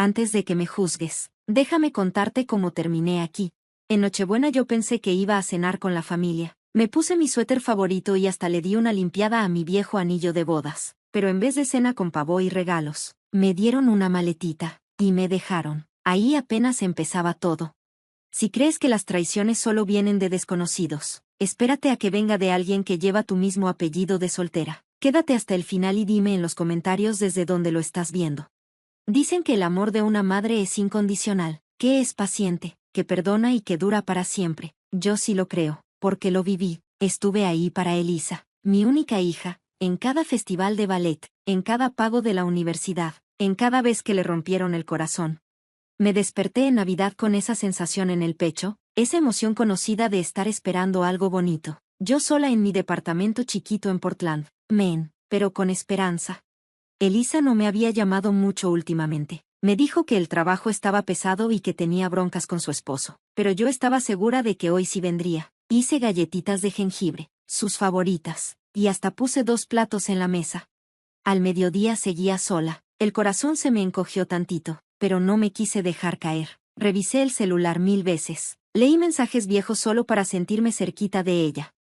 Antes de que me juzgues, déjame contarte cómo terminé aquí. En Nochebuena yo pensé que iba a cenar con la familia. Me puse mi suéter favorito y hasta le di una limpiada a mi viejo anillo de bodas. Pero en vez de cena con pavo y regalos, me dieron una maletita, y me dejaron. Ahí apenas empezaba todo. Si crees que las traiciones solo vienen de desconocidos, espérate a que venga de alguien que lleva tu mismo apellido de soltera. Quédate hasta el final y dime en los comentarios desde dónde lo estás viendo. Dicen que el amor de una madre es incondicional, que es paciente, que perdona y que dura para siempre. Yo sí lo creo, porque lo viví. Estuve ahí para Elisa, mi única hija, en cada festival de ballet, en cada pago de la universidad, en cada vez que le rompieron el corazón. Me desperté en Navidad con esa sensación en el pecho, esa emoción conocida de estar esperando algo bonito. Yo sola en mi departamento chiquito en Portland, Maine, pero con esperanza. Elisa no me había llamado mucho últimamente. Me dijo que el trabajo estaba pesado y que tenía broncas con su esposo, pero yo estaba segura de que hoy sí vendría. Hice galletitas de jengibre, sus favoritas, y hasta puse 2 platos en la mesa. Al mediodía seguía sola, el corazón se me encogió tantito, pero no me quise dejar caer. Revisé el celular 1000 veces. Leí mensajes viejos solo para sentirme cerquita de ella.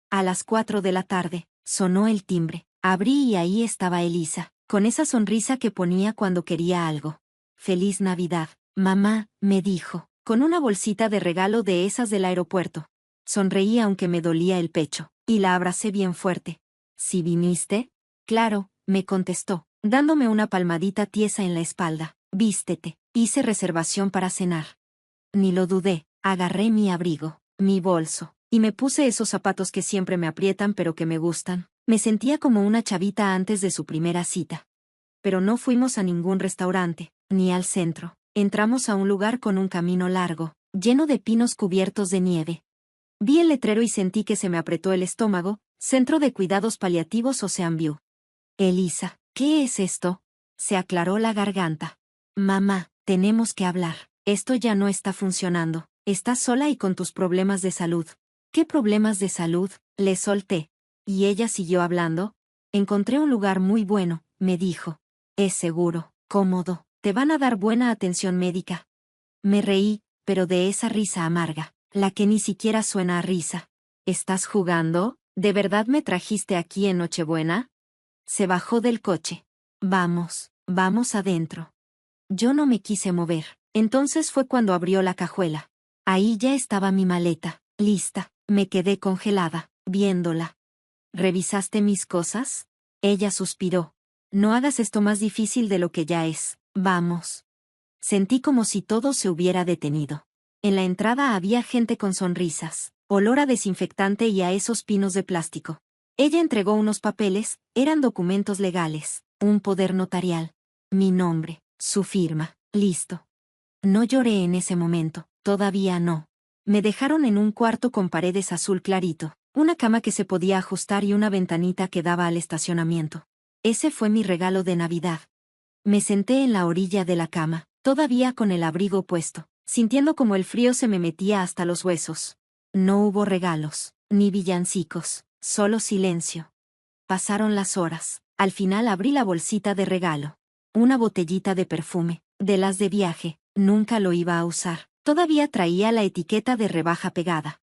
A las 4 de la tarde, sonó el timbre. Abrí y ahí estaba Elisa, con esa sonrisa que ponía cuando quería algo. «Feliz Navidad, mamá», me dijo, con una bolsita de regalo de esas del aeropuerto. Sonreí aunque me dolía el pecho, y la abracé bien fuerte. «¿Sí viniste?» «Claro», me contestó, dándome una palmadita tiesa en la espalda. «Vístete». Hice reservación para cenar. Ni lo dudé, agarré mi abrigo, mi bolso, y me puse esos zapatos que siempre me aprietan pero que me gustan. Me sentía como una chavita antes de su primera cita. Pero no fuimos a ningún restaurante, ni al centro. Entramos a un lugar con un camino largo, lleno de pinos cubiertos de nieve. Vi el letrero y sentí que se me apretó el estómago: Centro de Cuidados Paliativos Ocean View. «Elisa, ¿qué es esto?». Se aclaró la garganta. «Mamá, tenemos que hablar. Esto ya no está funcionando. Estás sola y con tus problemas de salud». «¿Qué problemas de salud?», le solté. Y ella siguió hablando. «Encontré un lugar muy bueno», me dijo. «Es seguro, cómodo, te van a dar buena atención médica». Me reí, pero de esa risa amarga, la que ni siquiera suena a risa. «¿Estás jugando? ¿De verdad me trajiste aquí en Nochebuena?». Se bajó del coche. «Vamos, vamos adentro». Yo no me quise mover. Entonces fue cuando abrió la cajuela. Ahí ya estaba mi maleta, lista. Me quedé congelada, viéndola. «¿Revisaste mis cosas?». Ella suspiró. «No hagas esto más difícil de lo que ya es. Vamos». Sentí como si todo se hubiera detenido. En la entrada había gente con sonrisas, olor a desinfectante y a esos pinos de plástico. Ella entregó unos papeles, eran documentos legales, un poder notarial. Mi nombre, su firma, listo. No lloré en ese momento, todavía no. Me dejaron en un cuarto con paredes azul clarito, una cama que se podía ajustar y una ventanita que daba al estacionamiento. Ese fue mi regalo de Navidad. Me senté en la orilla de la cama, todavía con el abrigo puesto, sintiendo como el frío se me metía hasta los huesos. No hubo regalos, ni villancicos, solo silencio. Pasaron las horas. Al final abrí la bolsita de regalo. Una botellita de perfume, de las de viaje, nunca lo iba a usar. Todavía traía la etiqueta de rebaja pegada.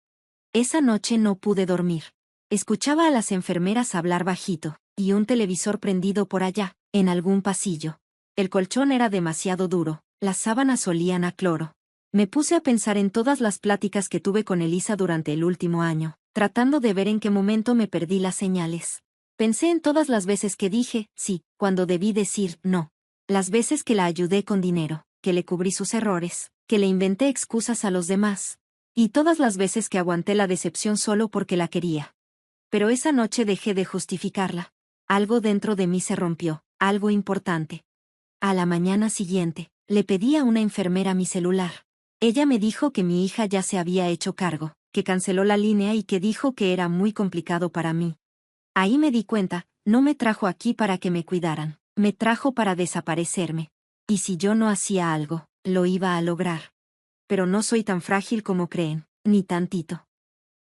Esa noche no pude dormir. Escuchaba a las enfermeras hablar bajito, y un televisor prendido por allá, en algún pasillo. El colchón era demasiado duro, las sábanas olían a cloro. Me puse a pensar en todas las pláticas que tuve con Elisa durante el último año, tratando de ver en qué momento me perdí las señales. Pensé en todas las veces que dije sí, cuando debí decir no. Las veces que la ayudé con dinero, que le cubrí sus errores, que le inventé excusas a los demás. Y todas las veces que aguanté la decepción solo porque la quería. Pero esa noche dejé de justificarla. Algo dentro de mí se rompió, algo importante. A la mañana siguiente, le pedí a una enfermera mi celular. Ella me dijo que mi hija ya se había hecho cargo, que canceló la línea y que dijo que era muy complicado para mí. Ahí me di cuenta, no me trajo aquí para que me cuidaran, me trajo para desaparecerme. Y si yo no hacía algo, lo iba a lograr. Pero no soy tan frágil como creen, ni tantito.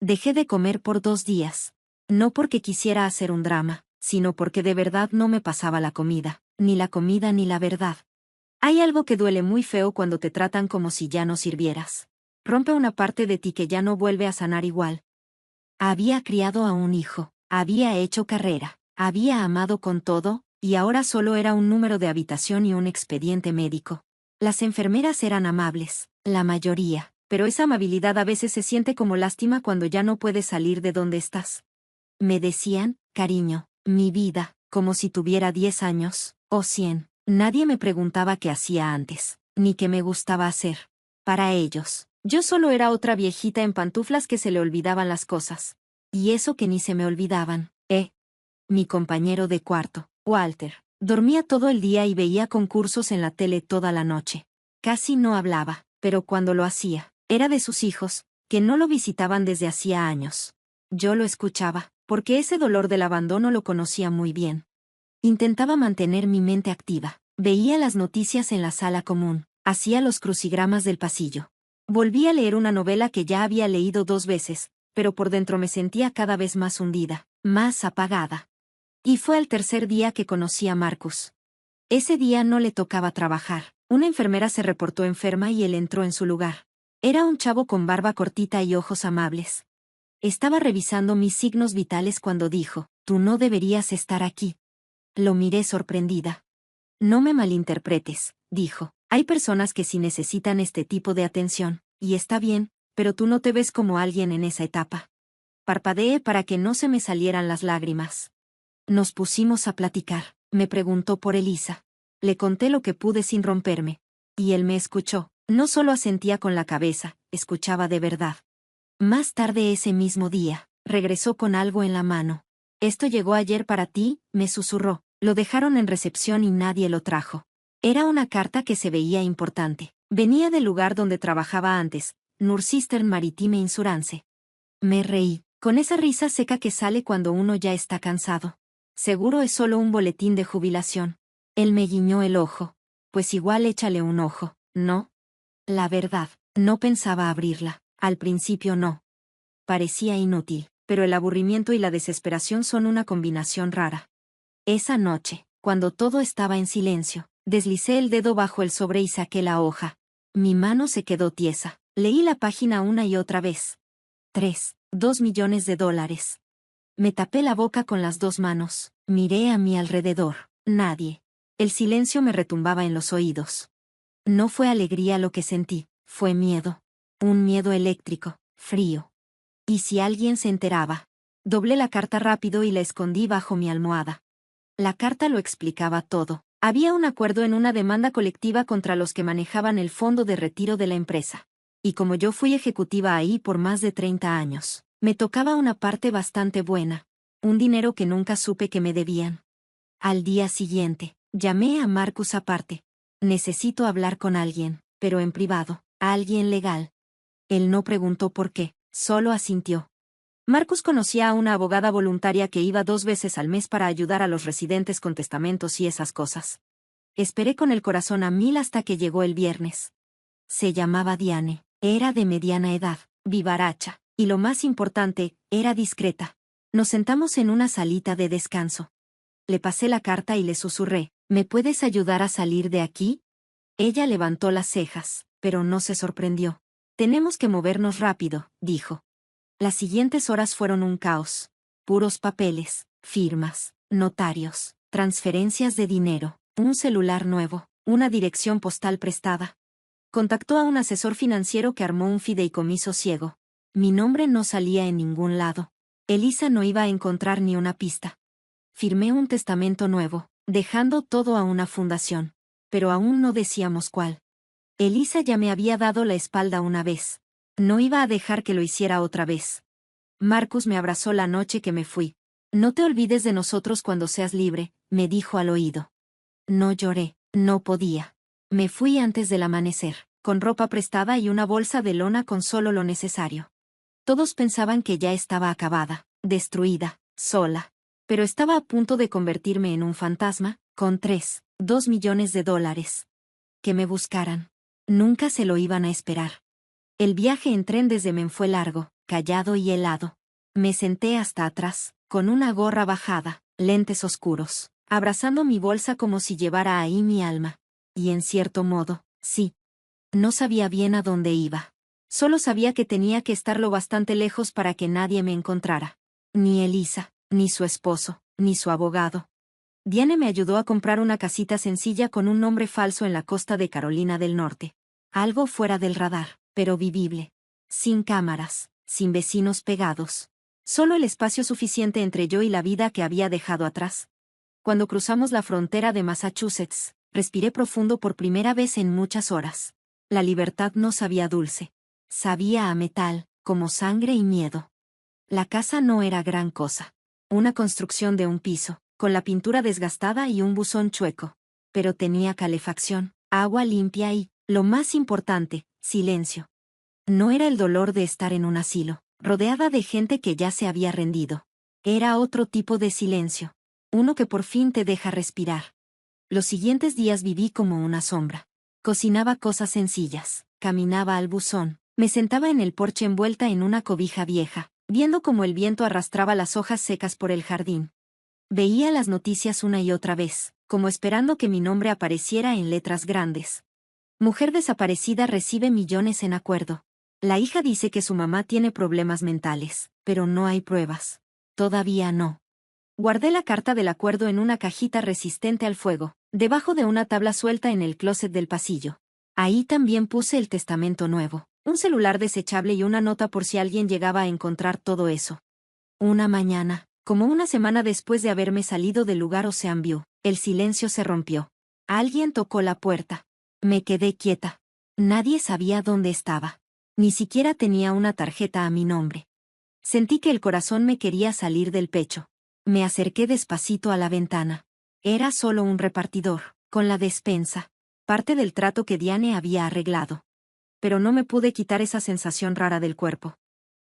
Dejé de comer por 2 días. No porque quisiera hacer un drama, sino porque de verdad no me pasaba la comida, ni la verdad. Hay algo que duele muy feo cuando te tratan como si ya no sirvieras. Rompe una parte de ti que ya no vuelve a sanar igual. Había criado a un hijo, había hecho carrera, había amado con todo, y ahora solo era un número de habitación y un expediente médico. Las enfermeras eran amables, la mayoría, pero esa amabilidad a veces se siente como lástima cuando ya no puedes salir de donde estás. Me decían, cariño, mi vida, como si tuviera 10 años, o 100. Nadie me preguntaba qué hacía antes, ni qué me gustaba hacer. Para ellos, yo solo era otra viejita en pantuflas que se le olvidaban las cosas. Y eso que ni se me olvidaban, ¿eh? Mi compañero de cuarto, Walter, dormía todo el día y veía concursos en la tele toda la noche. Casi no hablaba, pero cuando lo hacía, era de sus hijos, que no lo visitaban desde hacía años. Yo lo escuchaba, porque ese dolor del abandono lo conocía muy bien. Intentaba mantener mi mente activa, veía las noticias en la sala común, hacía los crucigramas del pasillo. Volví a leer una novela que ya había leído 2 veces, pero por dentro me sentía cada vez más hundida, más apagada. Y fue al tercer día que conocí a Marcus. Ese día no le tocaba trabajar. Una enfermera se reportó enferma y él entró en su lugar. Era un chavo con barba cortita y ojos amables. Estaba revisando mis signos vitales cuando dijo, «Tú no deberías estar aquí». Lo miré sorprendida. «No me malinterpretes», dijo. «Hay personas que sí necesitan este tipo de atención, y está bien, pero tú no te ves como alguien en esa etapa». Parpadeé para que no se me salieran las lágrimas. Nos pusimos a platicar. Me preguntó por Elisa. Le conté lo que pude sin romperme. Y él me escuchó. No solo asentía con la cabeza, escuchaba de verdad. Más tarde ese mismo día, regresó con algo en la mano. «Esto llegó ayer para ti», me susurró. Lo dejaron en recepción y nadie lo trajo. Era una carta que se veía importante. Venía del lugar donde trabajaba antes, Northeastern Maritime Insurance. Me reí, con esa risa seca que sale cuando uno ya está cansado. Seguro es solo un boletín de jubilación. Él me guiñó el ojo. Pues igual échale un ojo, ¿no? La verdad, no pensaba abrirla. Al principio no. Parecía inútil, pero el aburrimiento y la desesperación son una combinación rara. Esa noche, cuando todo estaba en silencio, deslicé el dedo bajo el sobre y saqué la hoja. Mi mano se quedó tiesa. Leí la página una y otra vez. 2 millones de dólares. Me tapé la boca con las 2 manos. Miré a mi alrededor. Nadie. El silencio me retumbaba en los oídos. No fue alegría lo que sentí, fue miedo. Un miedo eléctrico, frío. ¿Y si alguien se enteraba? Doblé la carta rápido y la escondí bajo mi almohada. La carta lo explicaba todo. Había un acuerdo en una demanda colectiva contra los que manejaban el fondo de retiro de la empresa. Y como yo fui ejecutiva ahí por más de 30 años, me tocaba una parte bastante buena. Un dinero que nunca supe que me debían. Al día siguiente, llamé a Marcus aparte. «Necesito hablar con alguien, pero en privado, a alguien legal». Él no preguntó por qué, solo asintió. Marcus conocía a una abogada voluntaria que iba 2 veces al mes para ayudar a los residentes con testamentos y esas cosas. Esperé con el corazón a 1000 hasta que llegó el viernes. Se llamaba Diane, era de mediana edad, vivaracha, y lo más importante, era discreta. Nos sentamos en una salita de descanso. Le pasé la carta y le susurré, «¿Me puedes ayudar a salir de aquí?». Ella levantó las cejas, pero no se sorprendió. «Tenemos que movernos rápido», dijo. Las siguientes horas fueron un caos. Puros papeles, firmas, notarios, transferencias de dinero, un celular nuevo, una dirección postal prestada. Contactó a un asesor financiero que armó un fideicomiso ciego. Mi nombre no salía en ningún lado. Elisa no iba a encontrar ni una pista. Firmé un testamento nuevo, dejando todo a una fundación. Pero aún no decíamos cuál. Elisa ya me había dado la espalda una vez. No iba a dejar que lo hiciera otra vez. Marcus me abrazó la noche que me fui. «No te olvides de nosotros cuando seas libre», me dijo al oído. No lloré, no podía. Me fui antes del amanecer, con ropa prestada y una bolsa de lona con solo lo necesario. Todos pensaban que ya estaba acabada, destruida, sola. Pero estaba a punto de convertirme en un fantasma, con 2 millones de dólares. Que me buscaran. Nunca se lo iban a esperar. El viaje en tren desde Men fue largo, callado y helado. Me senté hasta atrás, con una gorra bajada, lentes oscuros, abrazando mi bolsa como si llevara ahí mi alma. Y en cierto modo, sí. No sabía bien a dónde iba. Solo sabía que tenía que estar lo bastante lejos para que nadie me encontrara. Ni Elisa, ni su esposo, ni su abogado. Diane me ayudó a comprar una casita sencilla con un nombre falso en la costa de Carolina del Norte. Algo fuera del radar, pero vivible. Sin cámaras, sin vecinos pegados. Solo el espacio suficiente entre yo y la vida que había dejado atrás. Cuando cruzamos la frontera de Massachusetts, respiré profundo por primera vez en muchas horas. La libertad no sabía dulce. Sabía a metal, como sangre y miedo. La casa no era gran cosa. Una construcción de un piso, con la pintura desgastada y un buzón chueco. Pero tenía calefacción, agua limpia y, lo más importante, silencio. No era el dolor de estar en un asilo, rodeada de gente que ya se había rendido. Era otro tipo de silencio. Uno que por fin te deja respirar. Los siguientes días viví como una sombra. Cocinaba cosas sencillas, caminaba al buzón, me sentaba en el porche envuelta en una cobija vieja, viendo cómo el viento arrastraba las hojas secas por el jardín. Veía las noticias una y otra vez, como esperando que mi nombre apareciera en letras grandes. Mujer desaparecida recibe millones en acuerdo. La hija dice que su mamá tiene problemas mentales, pero no hay pruebas. Todavía no. Guardé la carta del acuerdo en una cajita resistente al fuego, debajo de una tabla suelta en el closet del pasillo. Ahí también puse el testamento nuevo, un celular desechable y una nota por si alguien llegaba a encontrar todo eso. Una mañana, como una semana después de haberme salido del lugar Ocean View, el silencio se rompió. Alguien tocó la puerta. Me quedé quieta. Nadie sabía dónde estaba. Ni siquiera tenía una tarjeta a mi nombre. Sentí que el corazón me quería salir del pecho. Me acerqué despacito a la ventana. Era solo un repartidor, con la despensa, parte del trato que Diane había arreglado. Pero no me pude quitar esa sensación rara del cuerpo.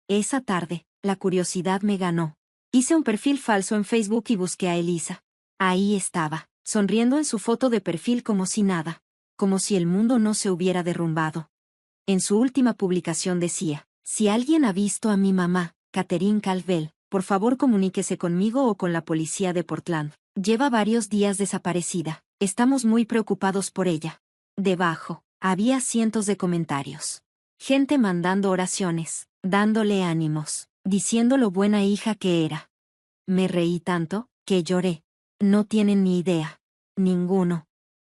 Esa tarde, la curiosidad me ganó. Hice un perfil falso en Facebook y busqué a Elisa. Ahí estaba, sonriendo en su foto de perfil como si nada. Como si el mundo no se hubiera derrumbado. En su última publicación decía, si alguien ha visto a mi mamá, Catherine Caldwell, por favor comuníquese conmigo o con la policía de Portland. Lleva varios días desaparecida. Estamos muy preocupados por ella. Debajo, había cientos de comentarios. Gente mandando oraciones, dándole ánimos, diciendo lo buena hija que era. Me reí tanto, que lloré. No tienen ni idea. Ninguno.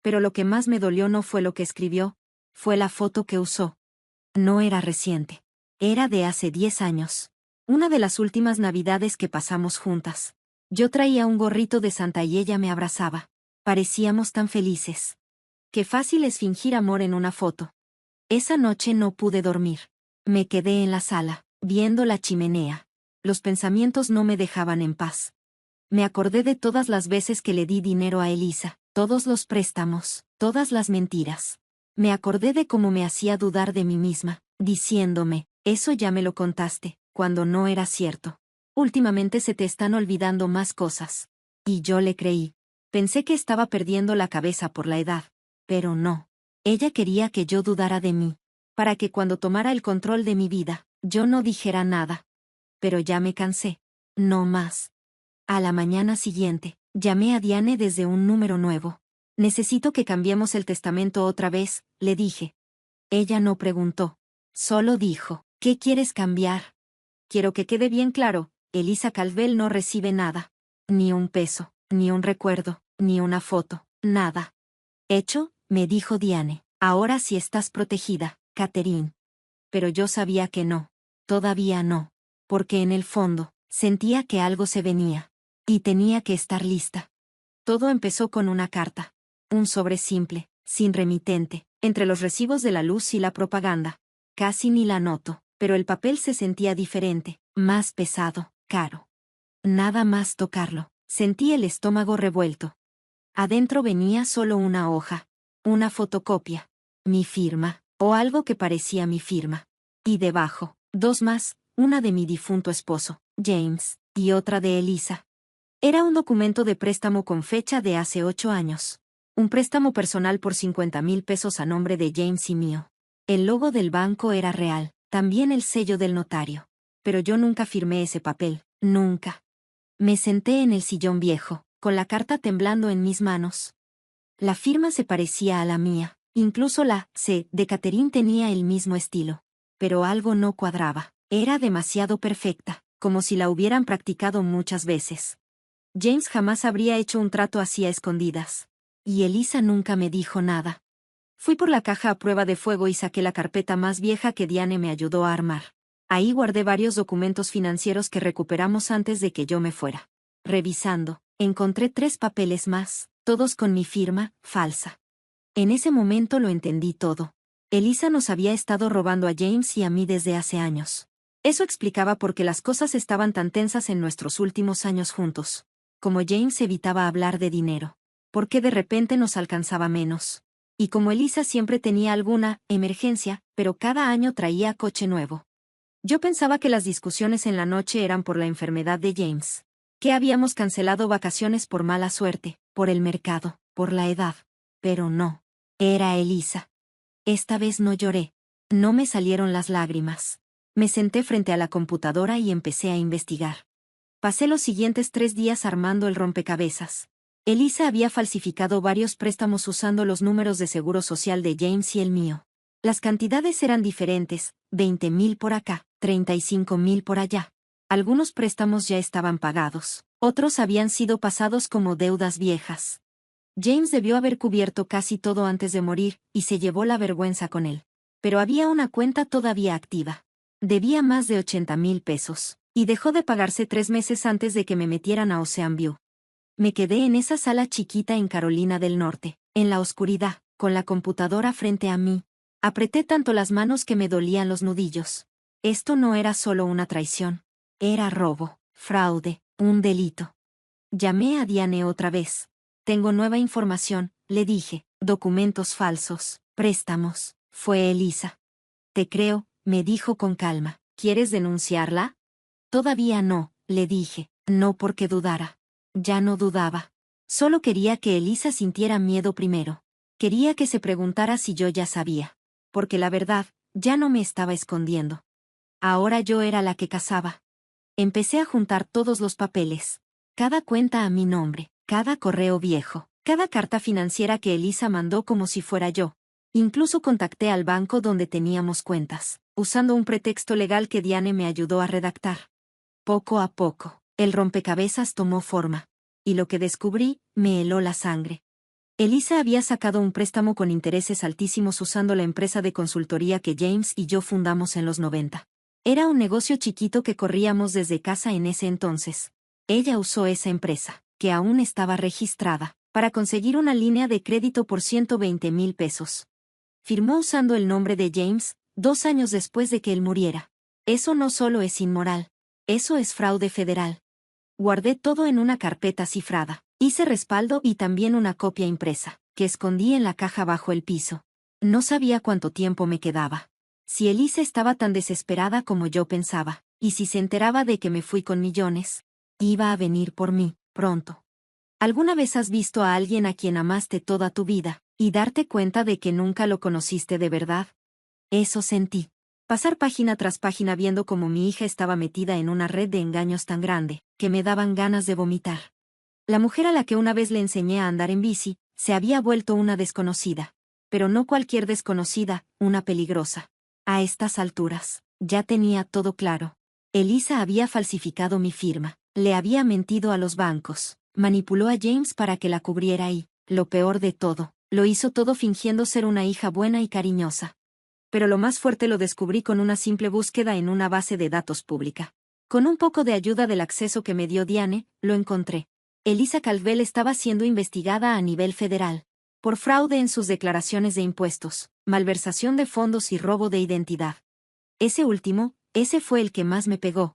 Pero lo que más me dolió no fue lo que escribió, fue la foto que usó. No era reciente. Era de hace 10 años. Una de las últimas navidades que pasamos juntas. Yo traía un gorrito de Santa y ella me abrazaba. Parecíamos tan felices. Qué fácil es fingir amor en una foto. Esa noche no pude dormir. Me quedé en la sala, viendo la chimenea. Los pensamientos no me dejaban en paz. Me acordé de todas las veces que le di dinero a Elisa, todos los préstamos, todas las mentiras. Me acordé de cómo me hacía dudar de mí misma, diciéndome, eso ya me lo contaste, cuando no era cierto. Últimamente se te están olvidando más cosas. Y yo le creí. Pensé que estaba perdiendo la cabeza por la edad. Pero no. Ella quería que yo dudara de mí, para que cuando tomara el control de mi vida, yo no dijera nada. Pero ya me cansé. No más. A la mañana siguiente, llamé a Diane desde un número nuevo. Necesito que cambiemos el testamento otra vez, le dije. Ella no preguntó. Solo dijo, ¿qué quieres cambiar? Quiero que quede bien claro, Elisa Caldwell no recibe nada. Ni un peso, ni un recuerdo, ni una foto, nada. Hecho, me dijo Diane. Ahora sí estás protegida, Catherine. Pero yo sabía que no. Todavía no. Porque en el fondo, sentía que algo se venía. Y tenía que estar lista. Todo empezó con una carta. Un sobre simple, sin remitente, entre los recibos de la luz y la propaganda. Casi ni la noto, pero el papel se sentía diferente, más pesado, caro. Nada más tocarlo, sentí el estómago revuelto. Adentro venía solo una hoja. Una fotocopia. Mi firma, o algo que parecía mi firma. Y debajo, dos más, una de mi difunto esposo, James, y otra de Elisa. Era un documento de préstamo con fecha de hace 8 años. Un préstamo personal por 50,000 pesos a nombre de James y mío. El logo del banco era real, también el sello del notario. Pero yo nunca firmé ese papel, nunca. Me senté en el sillón viejo, con la carta temblando en mis manos. La firma se parecía a la mía. Incluso la C de Catherine tenía el mismo estilo. Pero algo no cuadraba. Era demasiado perfecta, como si la hubieran practicado muchas veces. James jamás habría hecho un trato así a escondidas. Y Elisa nunca me dijo nada. Fui por la caja a prueba de fuego y saqué la carpeta más vieja que Diane me ayudó a armar. Ahí guardé varios documentos financieros que recuperamos antes de que yo me fuera. Revisando, encontré 3 papeles más, todos con mi firma, falsa. En ese momento lo entendí todo. Elisa nos había estado robando a James y a mí desde hace años. Eso explicaba por qué las cosas estaban tan tensas en nuestros últimos años juntos. Como James evitaba hablar de dinero. Por qué de repente nos alcanzaba menos. Y como Elisa siempre tenía alguna emergencia, pero cada año traía coche nuevo. Yo pensaba que las discusiones en la noche eran por la enfermedad de James. Que habíamos cancelado vacaciones por mala suerte, por el mercado, por la edad. Pero no. Era Elisa. Esta vez no lloré. No me salieron las lágrimas. Me senté frente a la computadora y empecé a investigar. Pasé los siguientes 3 días armando el rompecabezas. Elisa había falsificado varios préstamos usando los números de seguro social de James y el mío. Las cantidades eran diferentes, 20,000 por acá, 35,000 por allá. Algunos préstamos ya estaban pagados, otros habían sido pasados como deudas viejas. James debió haber cubierto casi todo antes de morir, y se llevó la vergüenza con él. Pero había una cuenta todavía activa. Debía más de 80,000 pesos, y dejó de pagarse 3 meses antes de que me metieran a Ocean View. Me quedé en esa sala chiquita en Carolina del Norte, en la oscuridad, con la computadora frente a mí. Apreté tanto las manos que me dolían los nudillos. Esto no era solo una traición. Era robo, fraude, un delito. Llamé a Diane otra vez. Tengo nueva información, le dije. Documentos falsos, préstamos. Fue Elisa. Te creo, me dijo con calma. ¿Quieres denunciarla? Todavía no, le dije. No porque dudara. Ya no dudaba. Solo quería que Elisa sintiera miedo primero. Quería que se preguntara si yo ya sabía. Porque la verdad, ya no me estaba escondiendo. Ahora yo era la que cazaba. Empecé a juntar todos los papeles. Cada cuenta a mi nombre, cada correo viejo, cada carta financiera que Elisa mandó como si fuera yo. Incluso contacté al banco donde teníamos cuentas, usando un pretexto legal que Diane me ayudó a redactar. Poco a poco, el rompecabezas tomó forma. Y lo que descubrí, me heló la sangre. Elisa había sacado un préstamo con intereses altísimos usando la empresa de consultoría que James y yo fundamos en los 90. Era un negocio chiquito que corríamos desde casa en ese entonces. Ella usó esa empresa, que aún estaba registrada, para conseguir una línea de crédito por 120,000 pesos. Firmó usando el nombre de James, 2 años después de que él muriera. Eso no solo es inmoral. Eso es fraude federal. Guardé todo en una carpeta cifrada. Hice respaldo y también una copia impresa, que escondí en la caja bajo el piso. No sabía cuánto tiempo me quedaba. Si Elisa estaba tan desesperada como yo pensaba, y si se enteraba de que me fui con millones, iba a venir por mí, pronto. ¿Alguna vez has visto a alguien a quien amaste toda tu vida, y darte cuenta de que nunca lo conociste de verdad? Eso sentí. Pasar página tras página viendo cómo mi hija estaba metida en una red de engaños tan grande, que me daban ganas de vomitar. La mujer a la que una vez le enseñé a andar en bici, se había vuelto una desconocida. Pero no cualquier desconocida, una peligrosa. A estas alturas, ya tenía todo claro. Elisa había falsificado mi firma, le había mentido a los bancos, manipuló a James para que la cubriera y, lo peor de todo, lo hizo todo fingiendo ser una hija buena y cariñosa. Pero lo más fuerte lo descubrí con una simple búsqueda en una base de datos pública. Con un poco de ayuda del acceso que me dio Diane, lo encontré. Elisa Calvel estaba siendo investigada a nivel federal por fraude en sus declaraciones de impuestos, malversación de fondos y robo de identidad. Ese último, ese fue el que más me pegó.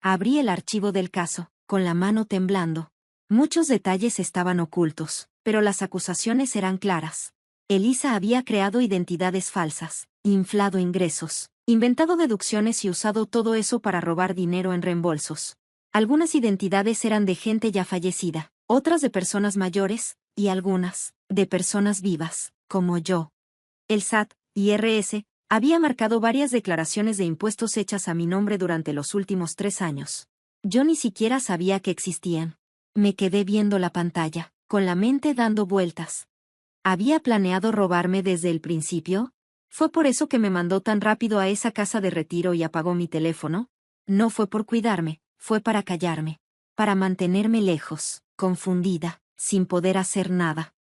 Abrí el archivo del caso, con la mano temblando. Muchos detalles estaban ocultos, pero las acusaciones eran claras. Elisa había creado identidades falsas, inflado ingresos, inventado deducciones y usado todo eso para robar dinero en reembolsos. Algunas identidades eran de gente ya fallecida, otras de personas mayores, y algunas, de personas vivas, como yo. El SAT, IRS, había marcado varias declaraciones de impuestos hechas a mi nombre durante los últimos 3 años. Yo ni siquiera sabía que existían. Me quedé viendo la pantalla, con la mente dando vueltas. ¿Había planeado robarme desde el principio? ¿Fue por eso que me mandó tan rápido a esa casa de retiro y apagó mi teléfono? No fue por cuidarme, fue para callarme. Para mantenerme lejos, confundida, sin poder hacer nada.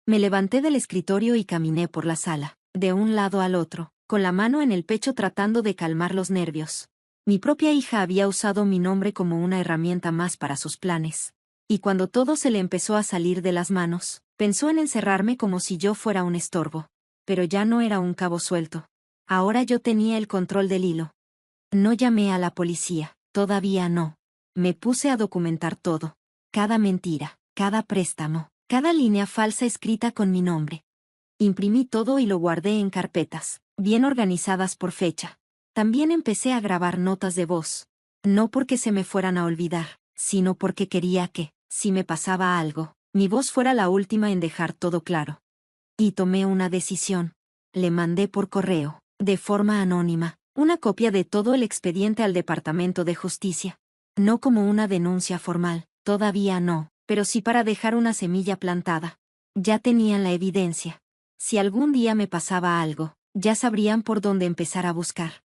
Me levanté del escritorio y caminé por la sala, de un lado al otro, con la mano en el pecho tratando de calmar los nervios. Mi propia hija había usado mi nombre como una herramienta más para sus planes. Y cuando todo se le empezó a salir de las manos, pensó en encerrarme como si yo fuera un estorbo. Pero ya no era un cabo suelto. Ahora yo tenía el control del hilo. No llamé a la policía, todavía no. Me puse a documentar todo. Cada mentira, cada préstamo, cada línea falsa escrita con mi nombre. Imprimí todo y lo guardé en carpetas, bien organizadas por fecha. También empecé a grabar notas de voz. No porque se me fueran a olvidar, sino porque quería que, si me pasaba algo, mi voz fuera la última en dejar todo claro. Y tomé una decisión. Le mandé por correo, de forma anónima, una copia de todo el expediente al Departamento de Justicia. No como una denuncia formal, todavía no, pero sí para dejar una semilla plantada. Ya tenían la evidencia. Si algún día me pasaba algo, ya sabrían por dónde empezar a buscar.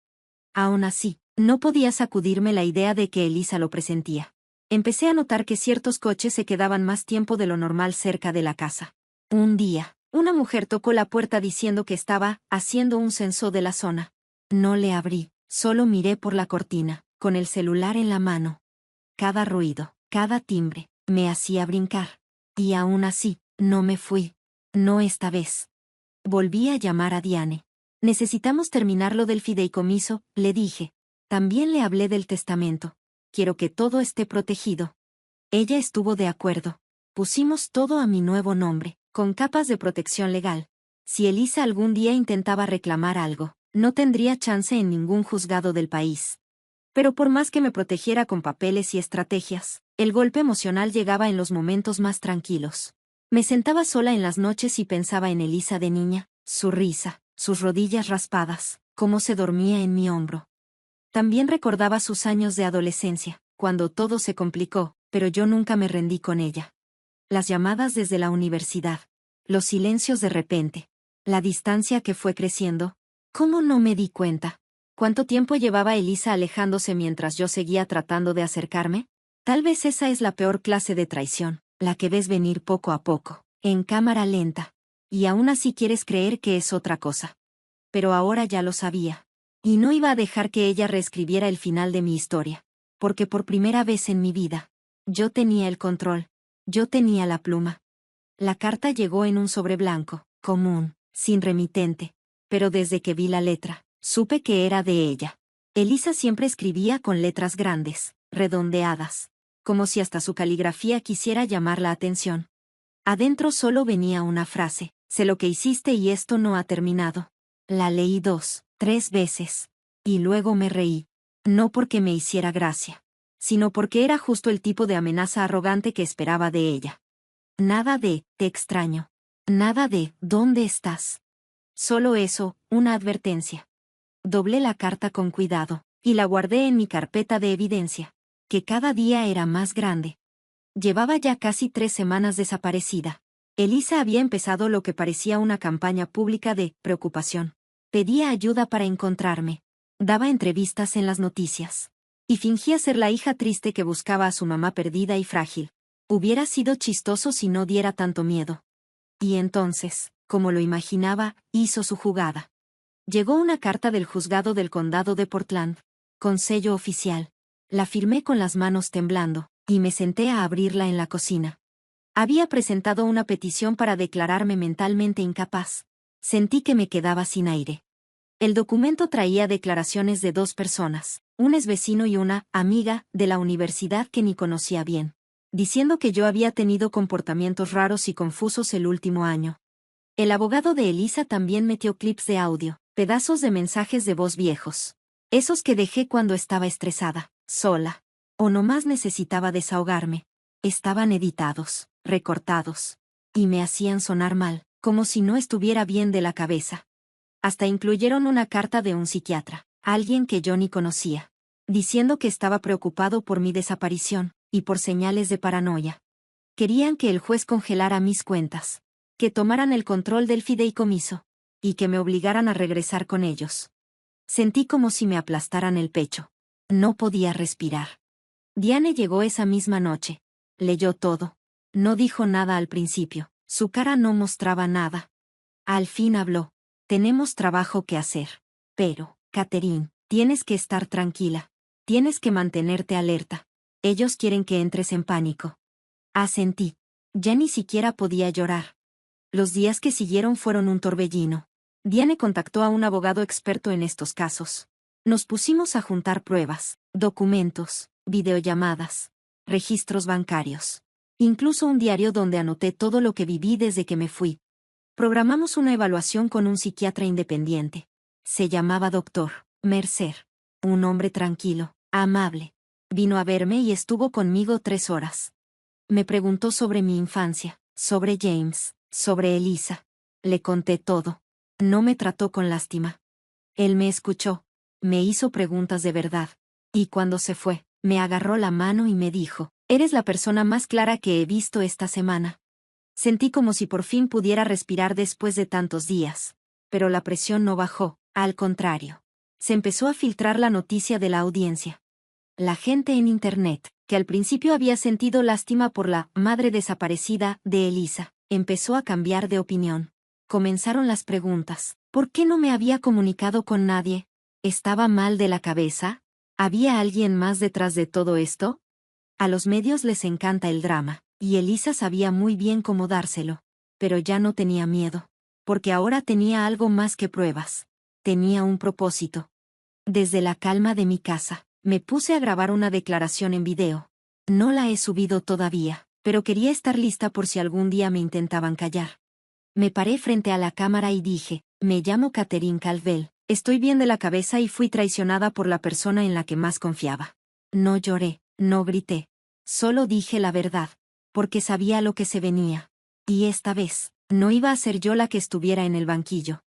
Aún así, no podía sacudirme la idea de que Elisa lo presentía. Empecé a notar que ciertos coches se quedaban más tiempo de lo normal cerca de la casa. Un día, una mujer tocó la puerta diciendo que estaba haciendo un censo de la zona. No le abrí, solo miré por la cortina, con el celular en la mano. Cada ruido, cada timbre, me hacía brincar. Y aún así, no me fui. No esta vez. Volví a llamar a Diane. Necesitamos terminar lo del fideicomiso, le dije. También le hablé del testamento. Quiero que todo esté protegido. Ella estuvo de acuerdo. Pusimos todo a mi nuevo nombre, con capas de protección legal. Si Elisa algún día intentaba reclamar algo, no tendría chance en ningún juzgado del país. Pero por más que me protegiera con papeles y estrategias, el golpe emocional llegaba en los momentos más tranquilos. Me sentaba sola en las noches y pensaba en Elisa de niña, su risa, sus rodillas raspadas, cómo se dormía en mi hombro. También recordaba sus años de adolescencia, cuando todo se complicó, pero yo nunca me rendí con ella. Las llamadas desde la universidad, los silencios de repente, la distancia que fue creciendo. ¿Cómo no me di cuenta? ¿Cuánto tiempo llevaba Elisa alejándose mientras yo seguía tratando de acercarme? Tal vez esa es la peor clase de traición, la que ves venir poco a poco, en cámara lenta. Y aún así quieres creer que es otra cosa. Pero ahora ya lo sabía. Y no iba a dejar que ella reescribiera el final de mi historia. Porque por primera vez en mi vida, yo tenía el control. Yo tenía la pluma. La carta llegó en un sobre blanco, común, sin remitente. Pero desde que vi la letra, supe que era de ella. Elisa siempre escribía con letras grandes, redondeadas, como si hasta su caligrafía quisiera llamar la atención. Adentro solo venía una frase: sé lo que hiciste y esto no ha terminado. La leí 2, 3 veces. Y luego me reí. No porque me hiciera gracia, sino porque era justo el tipo de amenaza arrogante que esperaba de ella. Nada de, te extraño. Nada de, ¿dónde estás? Solo eso, una advertencia. Doblé la carta con cuidado, y la guardé en mi carpeta de evidencia, que cada día era más grande. Llevaba ya casi 3 semanas desaparecida. Elisa había empezado lo que parecía una campaña pública de preocupación. Pedía ayuda para encontrarme. Daba entrevistas en las noticias. Y fingía ser la hija triste que buscaba a su mamá perdida y frágil. Hubiera sido chistoso si no diera tanto miedo. Y entonces, como lo imaginaba, hizo su jugada. Llegó una carta del juzgado del condado de Portland, con sello oficial. La firmé con las manos temblando, y me senté a abrirla en la cocina. Había presentado una petición para declararme mentalmente incapaz. Sentí que me quedaba sin aire. El documento traía declaraciones de 2 personas, un exvecino y una amiga de la universidad que ni conocía bien, diciendo que yo había tenido comportamientos raros y confusos el último año. El abogado de Elisa también metió clips de audio, pedazos de mensajes de voz viejos. Esos que dejé cuando estaba estresada, sola. O nomás necesitaba desahogarme. Estaban editados, recortados. Y me hacían sonar mal, como si no estuviera bien de la cabeza. Hasta incluyeron una carta de un psiquiatra, alguien que yo ni conocía, diciendo que estaba preocupado por mi desaparición, y por señales de paranoia. Querían que el juez congelara mis cuentas. que tomaran el control del fideicomiso, y que me obligaran a regresar con ellos. Sentí como si me aplastaran el pecho. No podía respirar. Diane llegó esa misma noche. Leyó todo. No dijo nada al principio. Su cara no mostraba nada. Al fin habló. Tenemos trabajo que hacer. Pero, Catherine, tienes que estar tranquila. Tienes que mantenerte alerta. Ellos quieren que entres en pánico. Asentí. Ya ni siquiera podía llorar. Los días que siguieron fueron un torbellino. Diane contactó a un abogado experto en estos casos. Nos pusimos a juntar pruebas, documentos, videollamadas, registros bancarios. Incluso un diario donde anoté todo lo que viví desde que me fui. Programamos una evaluación con un psiquiatra independiente. Se llamaba Dr. Mercer. Un hombre tranquilo, amable. Vino a verme y estuvo conmigo 3 horas. Me preguntó sobre mi infancia, sobre James, sobre Elisa. Le conté todo. No me trató con lástima. Él me escuchó. Me hizo preguntas de verdad. Y cuando se fue, me agarró la mano y me dijo, «Eres la persona más clara que he visto esta semana». Sentí como si por fin pudiera respirar después de tantos días. Pero la presión no bajó, al contrario. Se empezó a filtrar la noticia de la audiencia. La gente en Internet, que al principio había sentido lástima por la madre desaparecida de Elisa, empezó a cambiar de opinión. Comenzaron las preguntas. ¿Por qué no me había comunicado con nadie? ¿Estaba mal de la cabeza? ¿Había alguien más detrás de todo esto? A los medios les encanta el drama, y Elisa sabía muy bien cómo dárselo. Pero ya no tenía miedo. Porque ahora tenía algo más que pruebas. Tenía un propósito. Desde la calma de mi casa, me puse a grabar una declaración en video. No la he subido todavía, pero quería estar lista por si algún día me intentaban callar. Me paré frente a la cámara y dije, me llamo Catherine Calvel, estoy bien de la cabeza y fui traicionada por la persona en la que más confiaba. No lloré, no grité. Solo dije la verdad, porque sabía lo que se venía. Y esta vez, no iba a ser yo la que estuviera en el banquillo.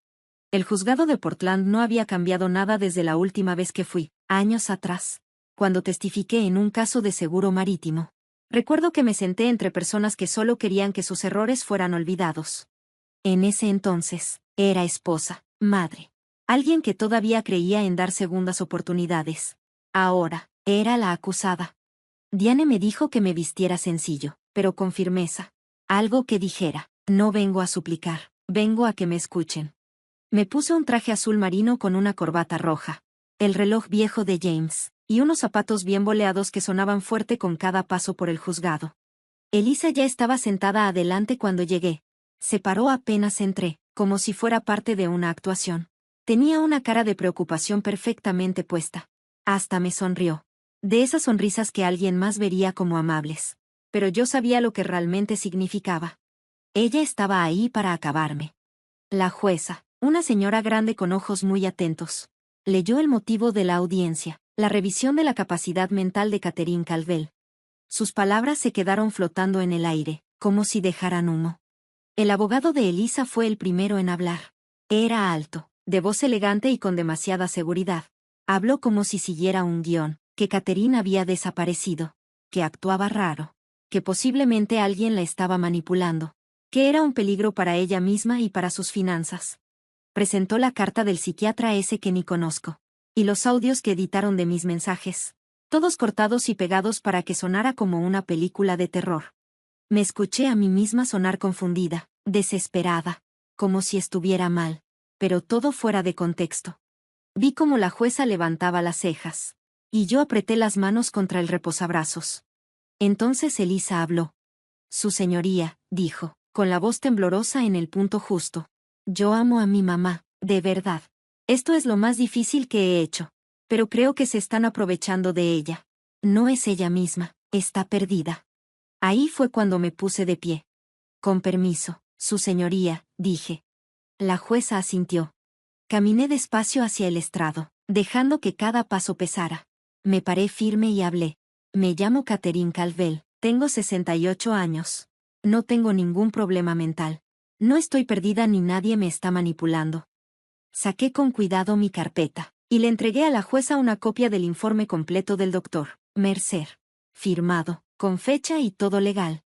El juzgado de Portland no había cambiado nada desde la última vez que fui, años atrás, cuando testifiqué en un caso de seguro marítimo. Recuerdo que me senté entre personas que solo querían que sus errores fueran olvidados. En ese entonces, era esposa, madre. Alguien que todavía creía en dar segundas oportunidades. Ahora, era la acusada. Diane me dijo que me vistiera sencillo, pero con firmeza. Algo que dijera, no vengo a suplicar, vengo a que me escuchen. Me puse un traje azul marino con una corbata roja, el reloj viejo de James, y unos zapatos bien boleados que sonaban fuerte con cada paso por el juzgado. Elisa ya estaba sentada adelante cuando llegué. Se paró apenas entré, como si fuera parte de una actuación. Tenía una cara de preocupación perfectamente puesta. Hasta me sonrió. De esas sonrisas que alguien más vería como amables. Pero yo sabía lo que realmente significaba. Ella estaba ahí para acabarme. La jueza, una señora grande con ojos muy atentos, leyó el motivo de la audiencia, la revisión de la capacidad mental de Catherine Calvel. Sus palabras se quedaron flotando en el aire, como si dejaran humo. El abogado de Elisa fue el primero en hablar. Era alto, de voz elegante y con demasiada seguridad. Habló como si siguiera un guión, que Catherine había desaparecido, que actuaba raro, que posiblemente alguien la estaba manipulando, que era un peligro para ella misma y para sus finanzas. Presentó la carta del psiquiatra ese que ni conozco, y los audios que editaron de mis mensajes, todos cortados y pegados para que sonara como una película de terror. Me escuché a mí misma sonar confundida, desesperada, como si estuviera mal, pero todo fuera de contexto. Vi cómo la jueza levantaba las cejas, y yo apreté las manos contra el reposabrazos. Entonces Elisa habló. Su señoría, dijo, con la voz temblorosa en el punto justo. Yo amo a mi mamá, de verdad. Esto es lo más difícil que he hecho. Pero creo que se están aprovechando de ella. No es ella misma, está perdida. Ahí fue cuando me puse de pie. Con permiso, su señoría, dije. La jueza asintió. Caminé despacio hacia el estrado, dejando que cada paso pesara. Me paré firme y hablé. Me llamo Catherine Calvel, tengo 68 años. No tengo ningún problema mental. No estoy perdida ni nadie me está manipulando. Saqué con cuidado mi carpeta, y le entregué a la jueza una copia del informe completo del doctor Mercer. Firmado, con fecha y todo legal.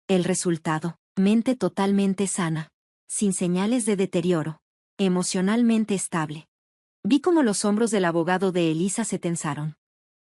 El resultado, mente totalmente sana, sin señales de deterioro, emocionalmente estable. Vi cómo los hombros del abogado de Elisa se tensaron.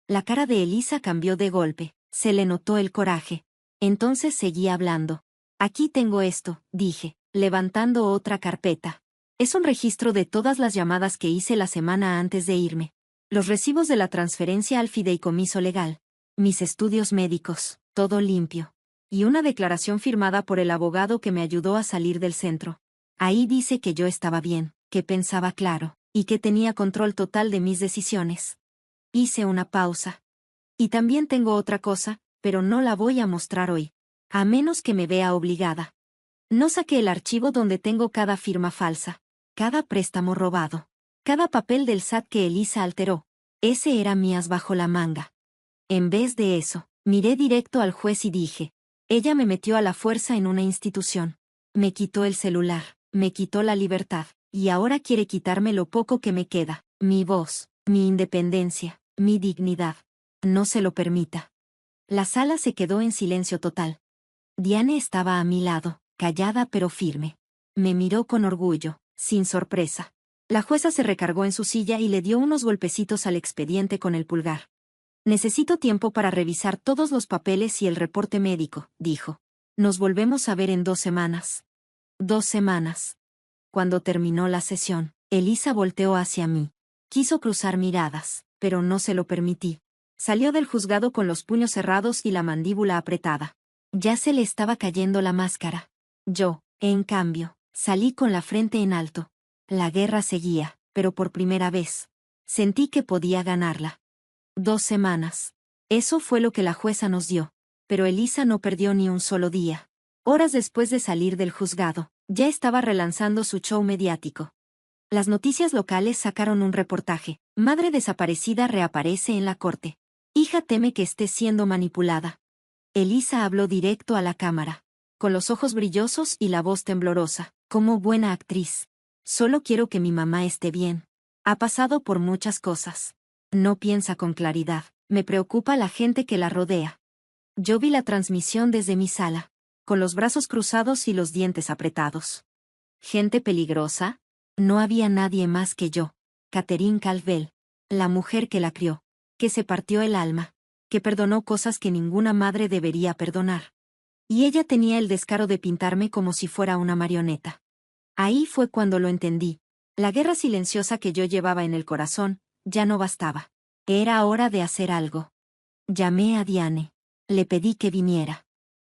La cara de Elisa cambió de golpe, se le notó el coraje. Entonces seguí hablando. Aquí tengo esto, dije, levantando otra carpeta. Es un registro de todas las llamadas que hice la semana antes de irme. Los recibos de la transferencia al fideicomiso legal. Mis estudios médicos, todo limpio. Y una declaración firmada por el abogado que me ayudó a salir del centro. Ahí dice que yo estaba bien, que pensaba claro, y que tenía control total de mis decisiones. Hice una pausa. Y también tengo otra cosa, pero no la voy a mostrar hoy. A menos que me vea obligada. No saqué el archivo donde tengo cada firma falsa, cada préstamo robado, cada papel del SAT que Elisa alteró. Ese era mi as bajo la manga. En vez de eso, miré directo al juez y dije, ella me metió a la fuerza en una institución. Me quitó el celular, me quitó la libertad, y ahora quiere quitarme lo poco que me queda, mi voz, mi independencia, mi dignidad. No se lo permita. La sala se quedó en silencio total. Diane estaba a mi lado, callada pero firme. Me miró con orgullo, sin sorpresa. La jueza se recargó en su silla y le dio unos golpecitos al expediente con el pulgar. Necesito tiempo para revisar todos los papeles y el reporte médico, dijo. Nos volvemos a ver en 2 semanas. 2 semanas. Cuando terminó la sesión, Elisa volteó hacia mí. Quiso cruzar miradas, pero no se lo permití. Salió del juzgado con los puños cerrados y la mandíbula apretada. Ya se le estaba cayendo la máscara. Yo, en cambio, salí con la frente en alto. La guerra seguía, pero por primera vez. Sentí que podía ganarla. 2 semanas. Eso fue lo que la jueza nos dio. Pero Elisa no perdió ni un solo día. Horas después de salir del juzgado, ya estaba relanzando su show mediático. Las noticias locales sacaron un reportaje. Madre desaparecida reaparece en la corte. Hija teme que esté siendo manipulada. Elisa habló directo a la cámara, con los ojos brillosos y la voz temblorosa, como buena actriz. Solo quiero que mi mamá esté bien. Ha pasado por muchas cosas. No piensa con claridad. Me preocupa la gente que la rodea. Yo vi la transmisión desde mi sala, con los brazos cruzados y los dientes apretados. ¿Gente peligrosa? No había nadie más que yo. Catherine Calvel, la mujer que la crió, que se partió el alma, que perdonó cosas que ninguna madre debería perdonar. Y ella tenía el descaro de pintarme como si fuera una marioneta. Ahí fue cuando lo entendí. La guerra silenciosa que yo llevaba en el corazón, ya no bastaba. Era hora de hacer algo. Llamé a Diane. Le pedí que viniera.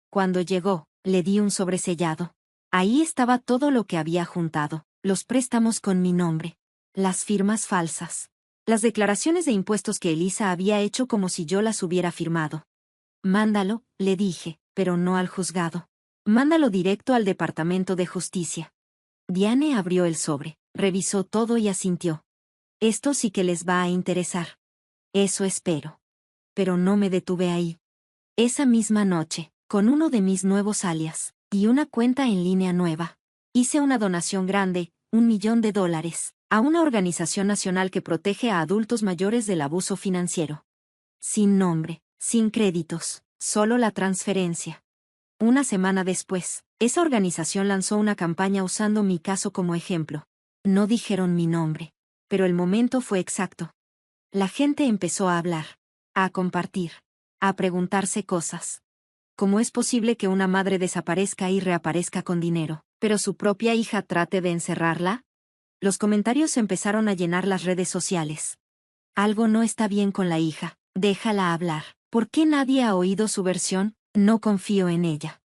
Cuando llegó, le di un sobresellado. Ahí estaba todo lo que había juntado, los préstamos con mi nombre, las firmas falsas, las declaraciones de impuestos que Elisa había hecho como si yo las hubiera firmado. Mándalo, le dije, pero no al juzgado. Mándalo directo al Departamento de Justicia. Diane abrió el sobre, revisó todo y asintió. Esto sí que les va a interesar. Eso espero. Pero no me detuve ahí. Esa misma noche, con uno de mis nuevos alias, y una cuenta en línea nueva, hice una donación grande, $1 millón, a una organización nacional que protege a adultos mayores del abuso financiero. Sin nombre, sin créditos, solo la transferencia. Una semana después, esa organización lanzó una campaña usando mi caso como ejemplo. No dijeron mi nombre, pero el momento fue exacto. La gente empezó a hablar, a compartir, a preguntarse cosas. ¿Cómo es posible que una madre desaparezca y reaparezca con dinero, pero su propia hija trate de encerrarla? Los comentarios empezaron a llenar las redes sociales. Algo no está bien con la hija, déjala hablar. ¿Por qué nadie ha oído su versión? No confío en ella.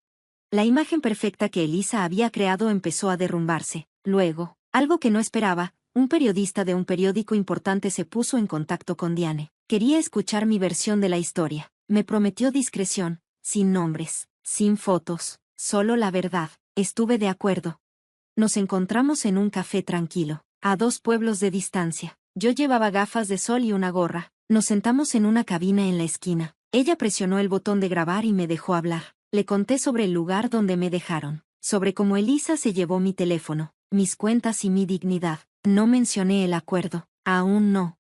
La imagen perfecta que Elisa había creado empezó a derrumbarse. Luego, algo que no esperaba, un periodista de un periódico importante se puso en contacto con Diane. Quería escuchar mi versión de la historia. Me prometió discreción, sin nombres, sin fotos, solo la verdad. Estuve de acuerdo. Nos encontramos en un café tranquilo, a 2 pueblos de distancia. Yo llevaba gafas de sol y una gorra. Nos sentamos en una cabina en la esquina. Ella presionó el botón de grabar y me dejó hablar. Le conté sobre el lugar donde me dejaron, sobre cómo Elisa se llevó mi teléfono, mis cuentas y mi dignidad. No mencioné el acuerdo, aún no.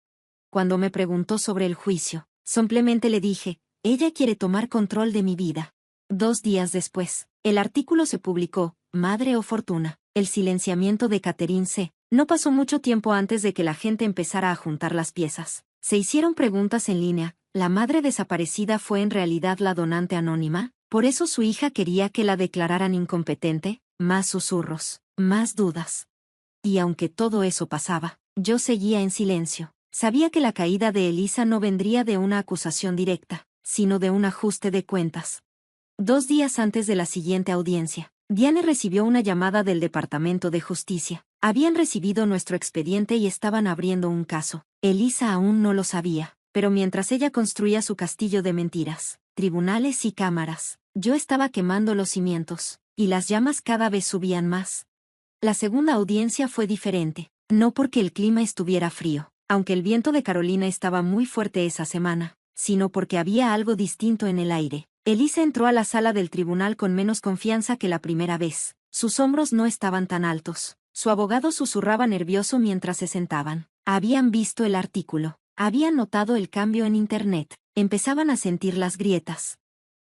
Cuando me preguntó sobre el juicio, simplemente le dije, ella quiere tomar control de mi vida. 2 días después, el artículo se publicó, Madre o Fortuna, el silenciamiento de Catherine C. No pasó mucho tiempo antes de que la gente empezara a juntar las piezas. Se hicieron preguntas en línea, ¿la madre desaparecida fue en realidad la donante anónima? ¿Por eso su hija quería que la declararan incompetente? Más susurros, más dudas. Y aunque todo eso pasaba, yo seguía en silencio. Sabía que la caída de Elisa no vendría de una acusación directa, sino de un ajuste de cuentas. 2 días antes de la siguiente audiencia, Diane recibió una llamada del Departamento de Justicia. Habían recibido nuestro expediente y estaban abriendo un caso. Elisa aún no lo sabía, pero mientras ella construía su castillo de mentiras, tribunales y cámaras, yo estaba quemando los cimientos, y las llamas cada vez subían más. La segunda audiencia fue diferente, no porque el clima estuviera frío, aunque el viento de Carolina estaba muy fuerte esa semana, sino porque había algo distinto en el aire. Elisa entró a la sala del tribunal con menos confianza que la primera vez. Sus hombros no estaban tan altos. Su abogado susurraba nervioso mientras se sentaban. Habían visto el artículo. Habían notado el cambio en Internet. Empezaban a sentir las grietas.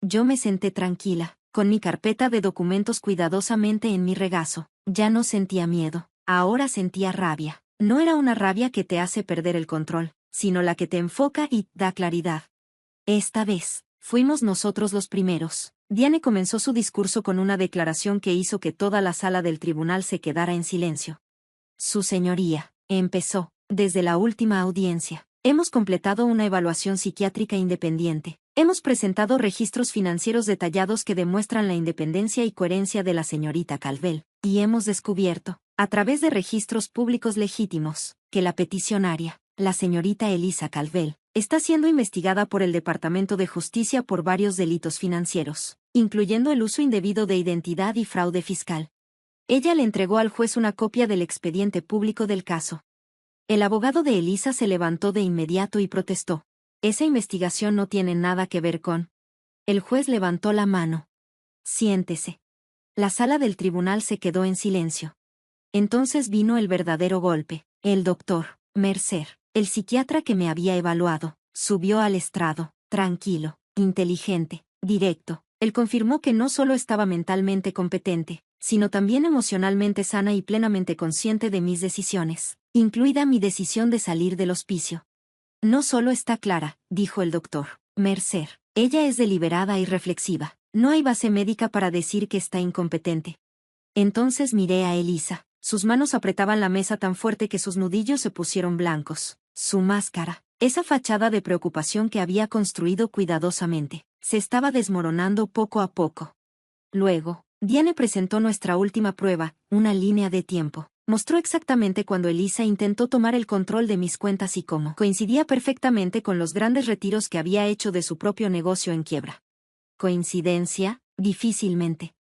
Yo me senté tranquila, con mi carpeta de documentos cuidadosamente en mi regazo. Ya no sentía miedo. Ahora sentía rabia. No era una rabia que te hace perder el control, sino la que te enfoca y da claridad. Esta vez, fuimos nosotros los primeros. Diane comenzó su discurso con una declaración que hizo que toda la sala del tribunal se quedara en silencio. Su señoría, empezó, desde la última audiencia. Hemos completado una evaluación psiquiátrica independiente. Hemos presentado registros financieros detallados que demuestran la independencia y coherencia de la señorita Calvel, y hemos descubierto, a través de registros públicos legítimos, que la peticionaria, la señorita Elisa Calvel, está siendo investigada por el Departamento de Justicia por varios delitos financieros, incluyendo el uso indebido de identidad y fraude fiscal. Ella le entregó al juez una copia del expediente público del caso. El abogado de Elisa se levantó de inmediato y protestó. Esa investigación no tiene nada que ver con... El juez levantó la mano. Siéntese. La sala del tribunal se quedó en silencio. Entonces vino el verdadero golpe. El doctor Mercer, el psiquiatra que me había evaluado, subió al estrado, tranquilo, inteligente, directo. Él confirmó que no solo estaba mentalmente competente, sino también emocionalmente sana y plenamente consciente de mis decisiones, incluida mi decisión de salir del hospicio. No solo está clara, dijo el doctor Mercer, ella es deliberada y reflexiva. No hay base médica para decir que está incompetente. Entonces miré a Elisa. Sus manos apretaban la mesa tan fuerte que sus nudillos se pusieron blancos. Su máscara, esa fachada de preocupación que había construido cuidadosamente, se estaba desmoronando poco a poco. Luego, Diane presentó nuestra última prueba, una línea de tiempo. Mostró exactamente cuando Elisa intentó tomar el control de mis cuentas y cómo coincidía perfectamente con los grandes retiros que había hecho de su propio negocio en quiebra. ¿Coincidencia? Difícilmente.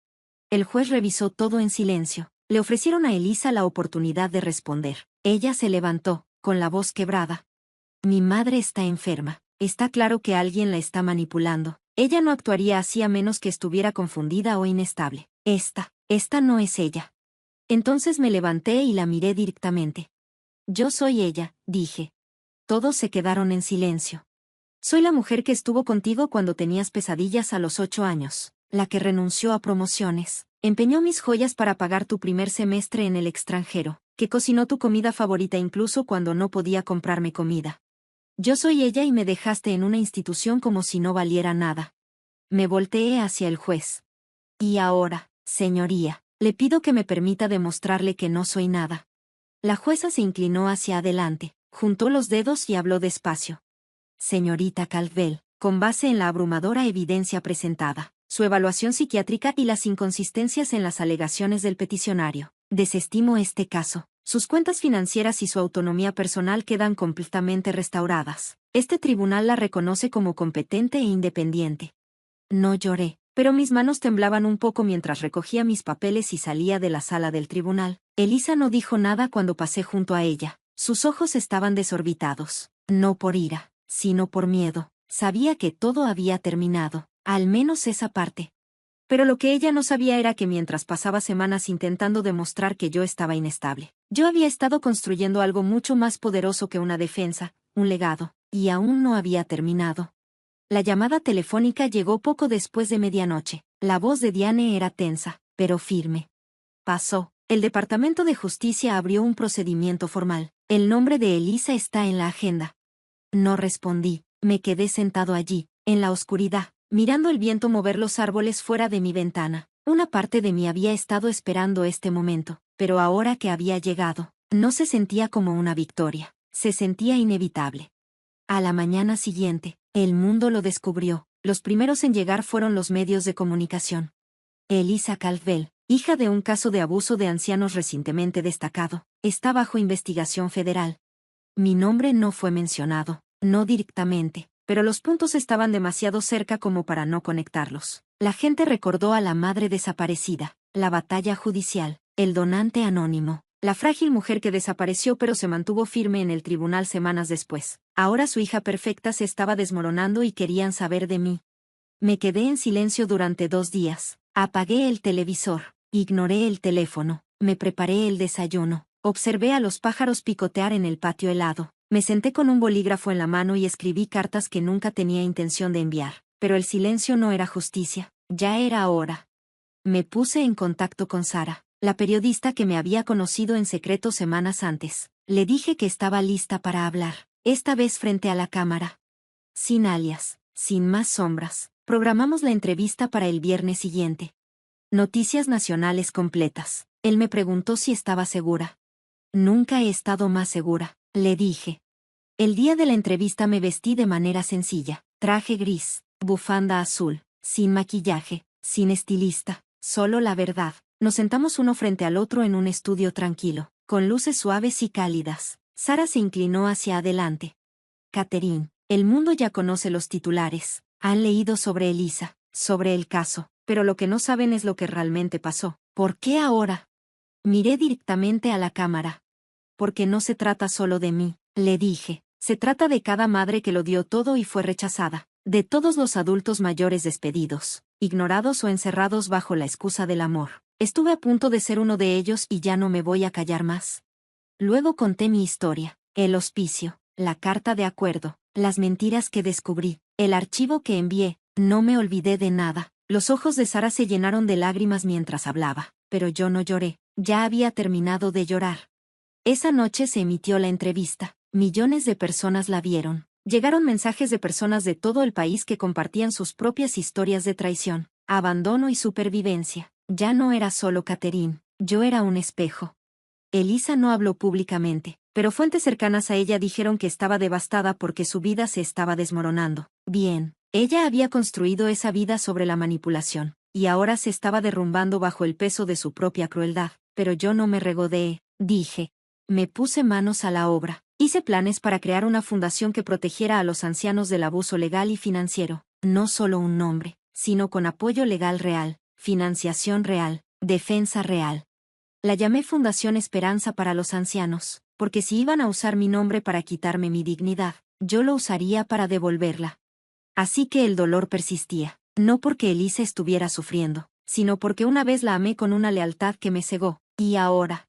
El juez revisó todo en silencio. Le ofrecieron a Elisa la oportunidad de responder. Ella se levantó, con la voz quebrada. Mi madre está enferma. Está claro que alguien la está manipulando. Ella no actuaría así a menos que estuviera confundida o inestable. Esta no es ella. Entonces me levanté y la miré directamente. Yo soy ella, dije. Todos se quedaron en silencio. Soy la mujer que estuvo contigo cuando tenías pesadillas a los 8 años, la que renunció a promociones, empeñó mis joyas para pagar tu primer semestre en el extranjero, que cocinó tu comida favorita incluso cuando no podía comprarme comida. Yo soy ella y me dejaste en una institución como si no valiera nada. Me volteé hacia el juez. Y ahora, señoría, le pido que me permita demostrarle que no soy nada. La jueza se inclinó hacia adelante, juntó los dedos y habló despacio. Señorita Calvel, con base en la abrumadora evidencia presentada, su evaluación psiquiátrica y las inconsistencias en las alegaciones del peticionario, desestimo este caso. Sus cuentas financieras y su autonomía personal quedan completamente restauradas. Este tribunal la reconoce como competente e independiente. No lloré, pero mis manos temblaban un poco mientras recogía mis papeles y salía de la sala del tribunal. Elisa no dijo nada cuando pasé junto a ella. Sus ojos estaban desorbitados, no por ira, sino por miedo. Sabía que todo había terminado, al menos esa parte. Pero lo que ella no sabía era que mientras pasaba semanas intentando demostrar que yo estaba inestable, yo había estado construyendo algo mucho más poderoso que una defensa, un legado, y aún no había terminado. La llamada telefónica llegó poco después de medianoche. La voz de Diane era tensa, pero firme. Pasó. El Departamento de Justicia abrió un procedimiento formal. El nombre de Elisa está en la agenda. No respondí. Me quedé sentado allí, en la oscuridad, mirando el viento mover los árboles fuera de mi ventana. Una parte de mí había estado esperando este momento, pero ahora que había llegado, no se sentía como una victoria. Se sentía inevitable. A la mañana siguiente, el mundo lo descubrió. Los primeros en llegar fueron los medios de comunicación. Elisa Caldwell, hija de un caso de abuso de ancianos recientemente destacado, está bajo investigación federal. Mi nombre no fue mencionado, no directamente, pero los puntos estaban demasiado cerca como para no conectarlos. La gente recordó a la madre desaparecida, la batalla judicial, el donante anónimo, la frágil mujer que desapareció pero se mantuvo firme en el tribunal semanas después. Ahora su hija perfecta se estaba desmoronando y querían saber de mí. Me quedé en silencio durante 2 días. Apagué el televisor, ignoré el teléfono, me preparé el desayuno, observé a los pájaros picotear en el patio helado, me senté con un bolígrafo en la mano y escribí cartas que nunca tenía intención de enviar. Pero el silencio no era justicia, ya era hora. Me puse en contacto con Sara, la periodista que me había conocido en secreto semanas antes. Le dije que estaba lista para hablar, esta vez frente a la cámara. Sin alias, sin más sombras. Programamos la entrevista para el viernes siguiente. Noticias nacionales completas. Él me preguntó si estaba segura. Nunca he estado más segura, le dije. El día de la entrevista me vestí de manera sencilla. Traje gris, bufanda azul, sin maquillaje, sin estilista, solo la verdad. Nos sentamos uno frente al otro en un estudio tranquilo, con luces suaves y cálidas. Sara se inclinó hacia adelante. Catherine, el mundo ya conoce los titulares. Han leído sobre Elisa, sobre el caso, pero lo que no saben es lo que realmente pasó. ¿Por qué ahora? Miré directamente a la cámara. Porque no se trata solo de mí, le dije. Se trata de cada madre que lo dio todo y fue rechazada. De todos los adultos mayores despedidos, ignorados o encerrados bajo la excusa del amor. Estuve a punto de ser uno de ellos y ya no me voy a callar más. Luego conté mi historia, el hospicio, la carta de acuerdo, las mentiras que descubrí, el archivo que envié. No me olvidé de nada. Los ojos de Sara se llenaron de lágrimas mientras hablaba, pero yo no lloré, ya había terminado de llorar. Esa noche se emitió la entrevista. Millones de personas la vieron. Llegaron mensajes de personas de todo el país que compartían sus propias historias de traición, abandono y supervivencia. Ya no era solo Catherine, yo era un espejo. Elisa no habló públicamente, pero fuentes cercanas a ella dijeron que estaba devastada porque su vida se estaba desmoronando. Bien, ella había construido esa vida sobre la manipulación, y ahora se estaba derrumbando bajo el peso de su propia crueldad. Pero yo no me regodeé, dije. Me puse manos a la obra. Hice planes para crear una fundación que protegiera a los ancianos del abuso legal y financiero. No solo un nombre, sino con apoyo legal real, financiación real, defensa real. La llamé Fundación Esperanza para los Ancianos, porque si iban a usar mi nombre para quitarme mi dignidad, yo lo usaría para devolverla. Así que el dolor persistía, no porque Elisa estuviera sufriendo, sino porque una vez la amé con una lealtad que me cegó, y ahora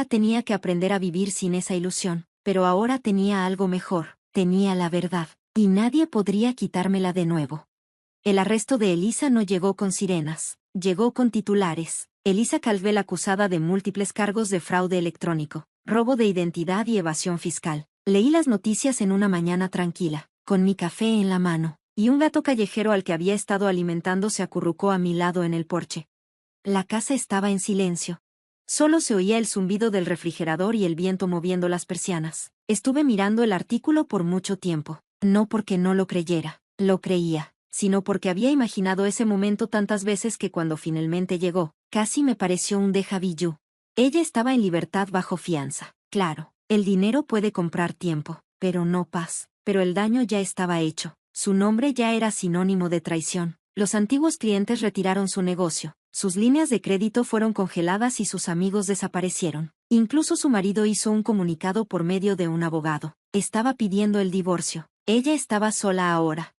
tenía que aprender a vivir sin esa ilusión, pero ahora tenía algo mejor, tenía la verdad, y nadie podría quitármela de nuevo. El arresto de Elisa no llegó con sirenas, llegó con titulares. Elisa Caldwell acusada de múltiples cargos de fraude electrónico, robo de identidad y evasión fiscal. Leí las noticias en una mañana tranquila, con mi café en la mano, y un gato callejero al que había estado alimentando se acurrucó a mi lado en el porche. La casa estaba en silencio. Solo se oía el zumbido del refrigerador y el viento moviendo las persianas. Estuve mirando el artículo por mucho tiempo, no porque no lo creyera, lo creía, sino porque había imaginado ese momento tantas veces que cuando finalmente llegó, casi me pareció un déjà vu. Ella estaba en libertad bajo fianza. Claro, el dinero puede comprar tiempo, pero no paz. Pero el daño ya estaba hecho. Su nombre ya era sinónimo de traición. Los antiguos clientes retiraron su negocio. Sus líneas de crédito fueron congeladas y sus amigos desaparecieron. Incluso su marido hizo un comunicado por medio de un abogado. Estaba pidiendo el divorcio. Ella estaba sola ahora.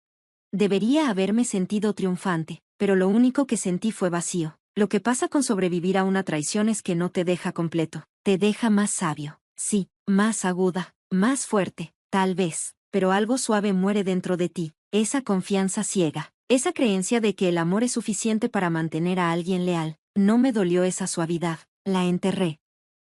Debería haberme sentido triunfante, pero lo único que sentí fue vacío. Lo que pasa con sobrevivir a una traición es que no te deja completo, te deja más sabio, sí, más aguda, más fuerte, tal vez, pero algo suave muere dentro de ti. Esa confianza ciega, esa creencia de que el amor es suficiente para mantener a alguien leal, no me dolió esa suavidad, la enterré.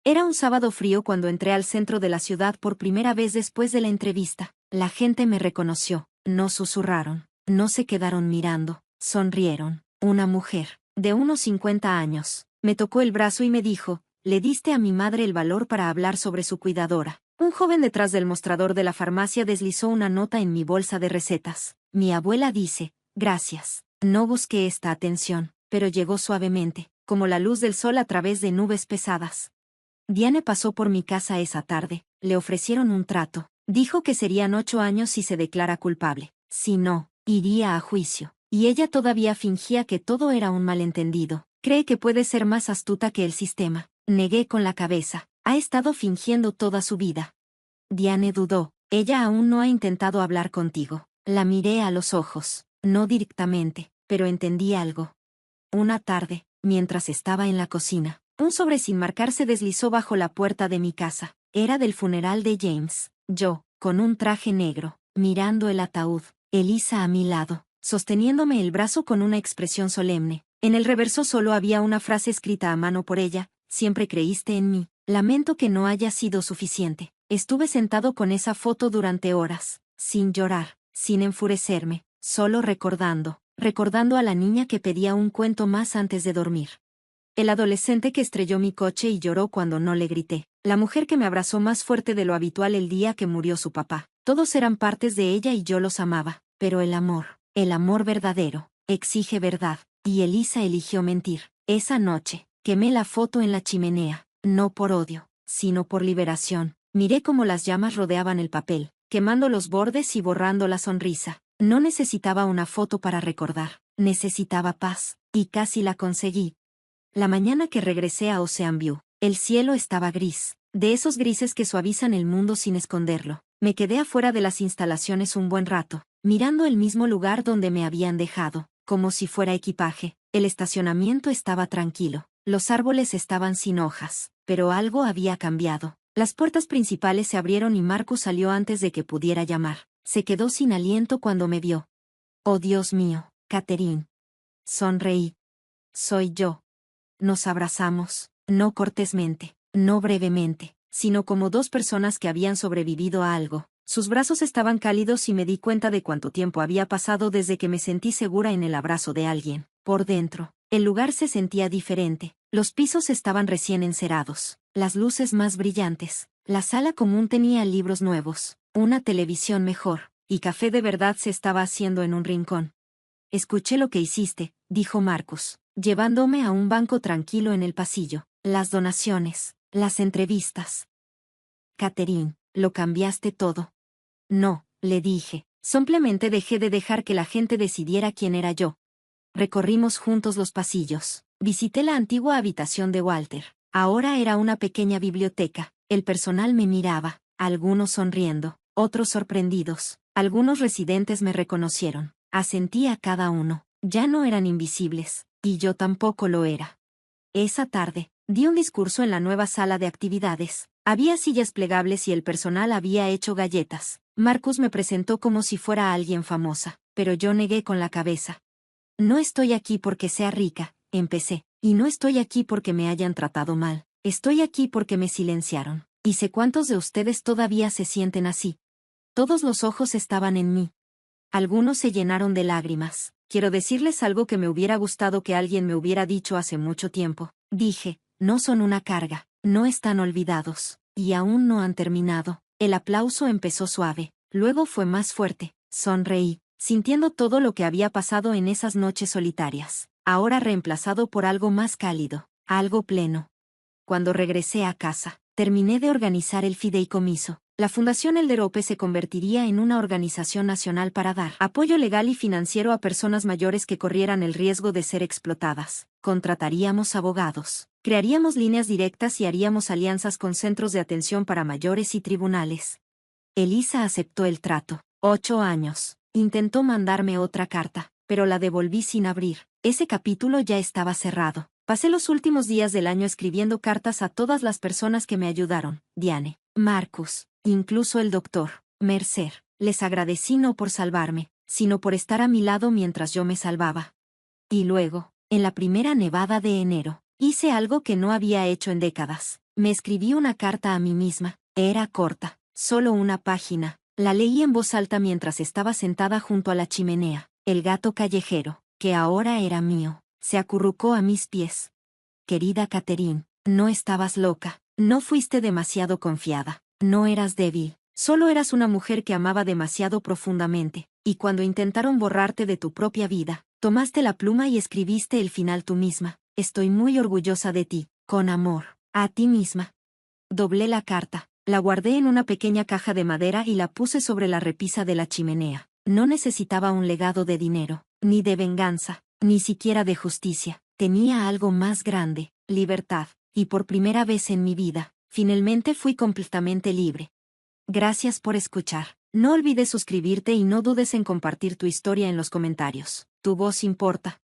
Era un sábado frío cuando entré al centro de la ciudad por primera vez después de la entrevista. La gente me reconoció, no susurraron, no se quedaron mirando, sonrieron. Una mujer, de unos 50 años, me tocó el brazo y me dijo, le diste a mi madre el valor para hablar sobre su cuidadora. Un joven detrás del mostrador de la farmacia deslizó una nota en mi bolsa de recetas. Mi abuela dice, gracias. No busqué esta atención, pero llegó suavemente, como la luz del sol a través de nubes pesadas. Diane pasó por mi casa esa tarde, le ofrecieron un trato. Dijo que serían 8 años si se declara culpable. Si no, iría a juicio. Y ella todavía fingía que todo era un malentendido. Cree que puede ser más astuta que el sistema. Negué con la cabeza. Ha estado fingiendo toda su vida. Diane dudó. Ella aún no ha intentado hablar contigo. La miré a los ojos. No directamente, pero entendí algo. Una tarde, mientras estaba en la cocina, un sobre sin marcar se deslizó bajo la puerta de mi casa. Era del funeral de James. Yo, con un traje negro, mirando el ataúd. Elisa a mi lado, sosteniéndome el brazo con una expresión solemne. En el reverso solo había una frase escrita a mano por ella: siempre creíste en mí. Lamento que no haya sido suficiente. Estuve sentado con esa foto durante horas, sin llorar, sin enfurecerme, solo recordando a la niña que pedía un cuento más antes de dormir. El adolescente que estrelló mi coche y lloró cuando no le grité. La mujer que me abrazó más fuerte de lo habitual el día que murió su papá. Todos eran partes de ella y yo los amaba. Pero el amor verdadero, exige verdad. Y Elisa eligió mentir. Esa noche, quemé la foto en la chimenea. No por odio, sino por liberación. Miré cómo las llamas rodeaban el papel, quemando los bordes y borrando la sonrisa. No necesitaba una foto para recordar. Necesitaba paz. Y casi la conseguí. La mañana que regresé a Ocean View, el cielo estaba gris, de esos grises que suavizan el mundo sin esconderlo. Me quedé afuera de las instalaciones un buen rato, mirando el mismo lugar donde me habían dejado, como si fuera equipaje. El estacionamiento estaba tranquilo, los árboles estaban sin hojas, pero algo había cambiado. Las puertas principales se abrieron y Marcus salió antes de que pudiera llamar. Se quedó sin aliento cuando me vio. Oh Dios mío, Catherine. Sonreí. Soy yo. Nos abrazamos, no cortésmente, no brevemente, sino como dos personas que habían sobrevivido a algo. Sus brazos estaban cálidos y me di cuenta de cuánto tiempo había pasado desde que me sentí segura en el abrazo de alguien. Por dentro, el lugar se sentía diferente. Los pisos estaban recién encerados, las luces más brillantes. La sala común tenía libros nuevos, una televisión mejor, y café de verdad se estaba haciendo en un rincón. Escuché lo que hiciste, dijo Marcus, llevándome a un banco tranquilo en el pasillo. Las donaciones, las entrevistas. Catherine, lo cambiaste todo. No, le dije, simplemente dejé de dejar que la gente decidiera quién era yo. Recorrimos juntos los pasillos. Visité la antigua habitación de Walter. Ahora era una pequeña biblioteca. El personal me miraba, algunos sonriendo, otros sorprendidos. Algunos residentes me reconocieron. Asentí a cada uno. Ya no eran invisibles, y yo tampoco lo era. Esa tarde, di un discurso en la nueva sala de actividades. Había sillas plegables y el personal había hecho galletas. Marcus me presentó como si fuera alguien famosa, pero yo negué con la cabeza. No estoy aquí porque sea rica, empecé, y no estoy aquí porque me hayan tratado mal. Estoy aquí porque me silenciaron. Y sé cuántos de ustedes todavía se sienten así. Todos los ojos estaban en mí. Algunos se llenaron de lágrimas. Quiero decirles algo que me hubiera gustado que alguien me hubiera dicho hace mucho tiempo. Dije, no son una carga, no están olvidados, y aún no han terminado. El aplauso empezó suave, luego fue más fuerte. Sonreí, sintiendo todo lo que había pasado en esas noches solitarias, ahora reemplazado por algo más cálido, algo pleno. Cuando regresé a casa, terminé de organizar el fideicomiso. La Fundación Elderope se convertiría en una organización nacional para dar apoyo legal y financiero a personas mayores que corrieran el riesgo de ser explotadas. Contrataríamos abogados, crearíamos líneas directas y haríamos alianzas con centros de atención para mayores y tribunales. Elisa aceptó el trato. 8 años. Intentó mandarme otra carta, pero la devolví sin abrir. Ese capítulo ya estaba cerrado. Pasé los últimos días del año escribiendo cartas a todas las personas que me ayudaron. Diane, Marcus, incluso el doctor Mercer. Les agradecí no por salvarme, sino por estar a mi lado mientras yo me salvaba. Y luego, en la primera nevada de enero, hice algo que no había hecho en décadas. Me escribí una carta a mí misma. Era corta, solo una página. La leí en voz alta mientras estaba sentada junto a la chimenea. El gato callejero, que ahora era mío, se acurrucó a mis pies. Querida Catherine, no estabas loca, no fuiste demasiado confiada, no eras débil, solo eras una mujer que amaba demasiado profundamente, y cuando intentaron borrarte de tu propia vida, tomaste la pluma y escribiste el final tú misma. Estoy muy orgullosa de ti, con amor, a ti misma. Doblé la carta, la guardé en una pequeña caja de madera y la puse sobre la repisa de la chimenea. No necesitaba un legado de dinero, ni de venganza, ni siquiera de justicia. Tenía algo más grande, libertad, y por primera vez en mi vida, finalmente fui completamente libre. Gracias por escuchar. No olvides suscribirte y no dudes en compartir tu historia en los comentarios. Tu voz importa.